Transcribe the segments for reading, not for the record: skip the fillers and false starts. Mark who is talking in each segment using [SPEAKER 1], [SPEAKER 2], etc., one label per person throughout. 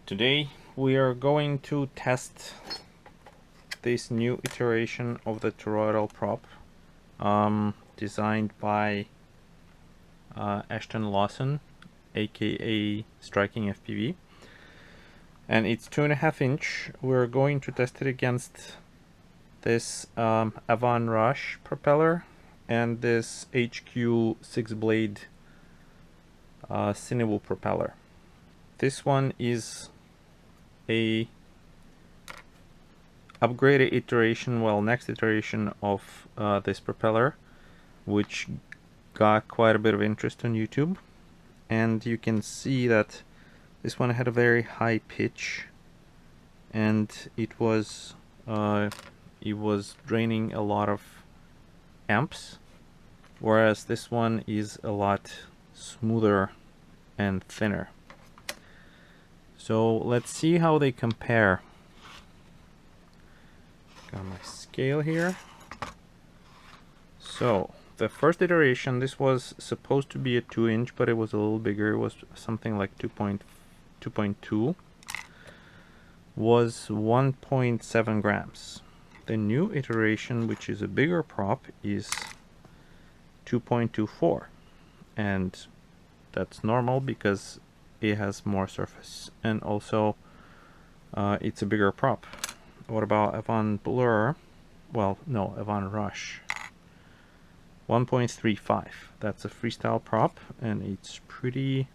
[SPEAKER 1] Today we are going to test this new iteration of the toroidal prop designed by Ashton Lawson, aka Striking FPV, and it's 2.5 inch. We're going to test it against this Avan Rush propeller and this HQ 6-blade cinewhoop propeller. This one is a upgraded iteration, next iteration of this propeller, which got quite a bit of interest on YouTube. And you can see that this one had a very high pitch, and it was draining a lot of amps, whereas this one is a lot smoother and thinner. So let's see how they compare. Got my scale here. So the first iteration, this was supposed to be a 2 inch, but it was a little bigger. It was something like 2.2, was 1.7 grams. The new iteration, which is a bigger prop, is 2.24, and that's normal because it has more surface, and also it's a bigger prop. What about Avan Blur? Well, no, Avan Rush. 1.35. That's a freestyle prop, and it's pretty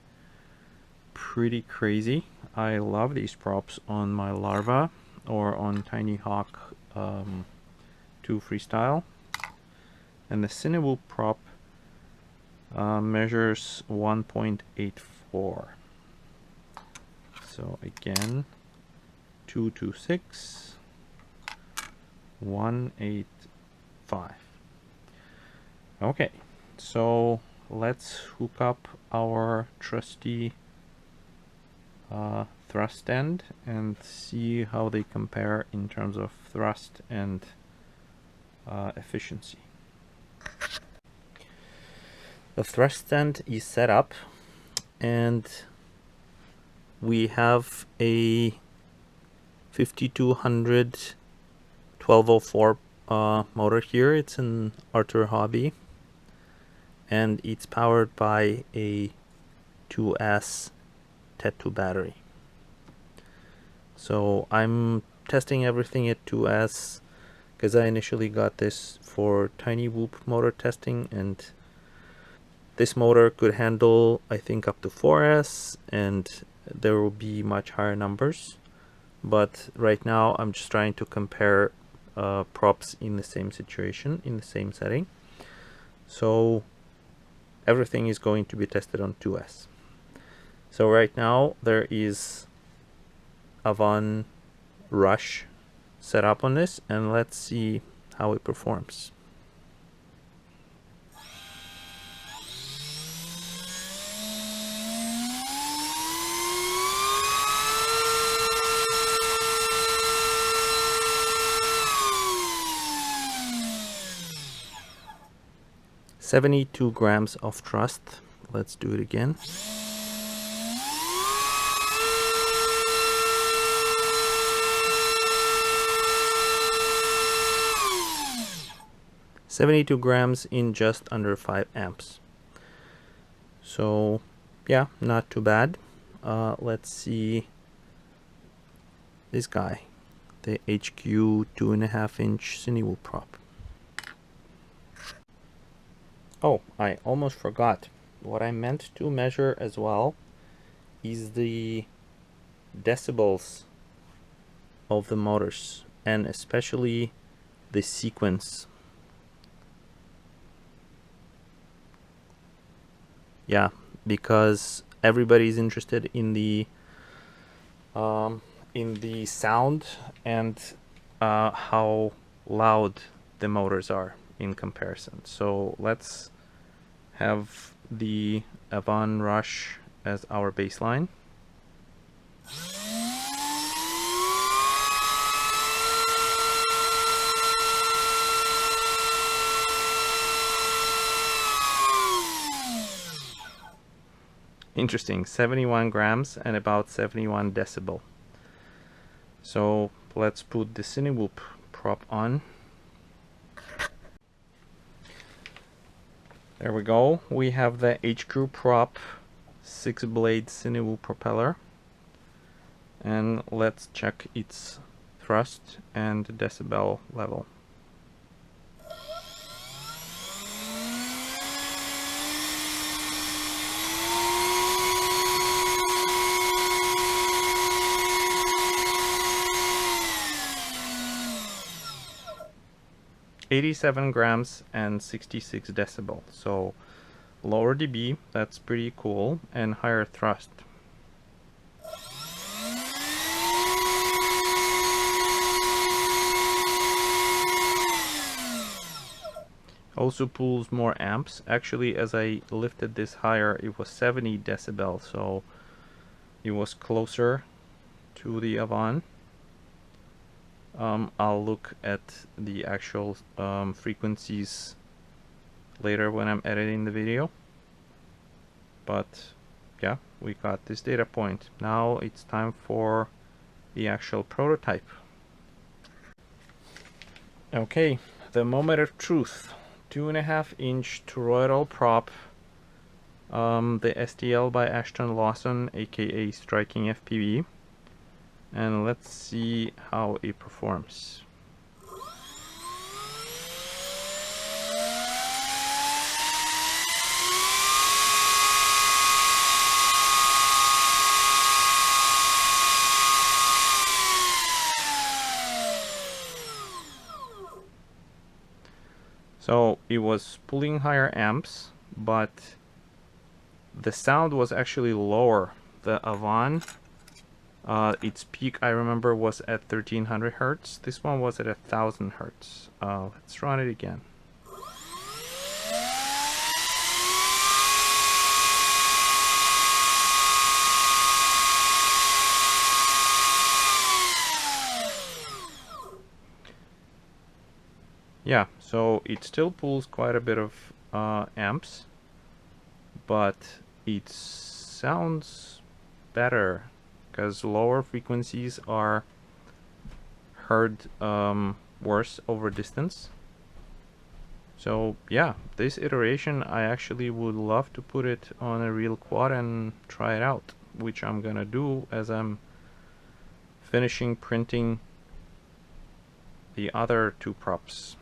[SPEAKER 1] crazy. I love these props on my Larva or on Tiny Hawk 2 freestyle. And the cinewhoop prop measures 1.84. So again, 226, 185. Okay, so let's hook up our trusty thrust end and see how they compare in terms of thrust and efficiency. The thrust end is set up, and we have a 5200 1204 motor here. It's an Arthur Hobby, and it's powered by a 2S T2 battery. So I'm testing everything at 2S because I initially got this for Tiny Whoop motor testing, and this motor could handle, I think, up to 4S, and there will be much higher numbers. But right now I'm just trying to compare props in the same situation, in the same setting. So everything is going to be tested on 2S. So right now there is Avan Rush set up on this, and let's see how it performs. .72 grams of thrust. Let's do it again. .72 grams in just under 5 amps. So yeah, not too bad. Let's see this guy, the HQ 2.5 inch cinewhoop prop. Oh, I almost forgot. What I meant to measure as well is the decibels of the motors, and especially the sequence. Yeah, because everybody's interested in the sound and how loud the motors are in comparison. So let's have the Avan Rush as our baseline. Interesting, 71 grams and about 71 decibel. So let's put the cinewhoop prop on. There we go. We have the H-Crew prop 6-blade cinewhoop propeller. And let's check its thrust and decibel level. "87 grams and 66 decibel, so lower dB, that's pretty cool, and higher thrust. Also pulls more amps. Actually, as I lifted this higher, it was 70 decibel, so it was closer to the Avan. I'll look at the actual frequencies later when I'm editing the video. But yeah, we got this data point. Now it's time for the actual prototype. Okay, the moment of truth. 2.5-inch toroidal prop, the STL by Ashton Lawson, aka Striking FPV, and let's see how it performs. So it was pulling higher amps, but the sound was actually lower. The Avan, its peak I remember was at 1300 hertz. This one was at 1000 hertz. Let's run it again. Yeah, so it still pulls quite a bit of amps, but it sounds better because lower frequencies are heard worse over distance. So yeah, this iteration I actually would love to put it on a real quad and try it out, which I'm gonna do as I'm finishing printing the other two props.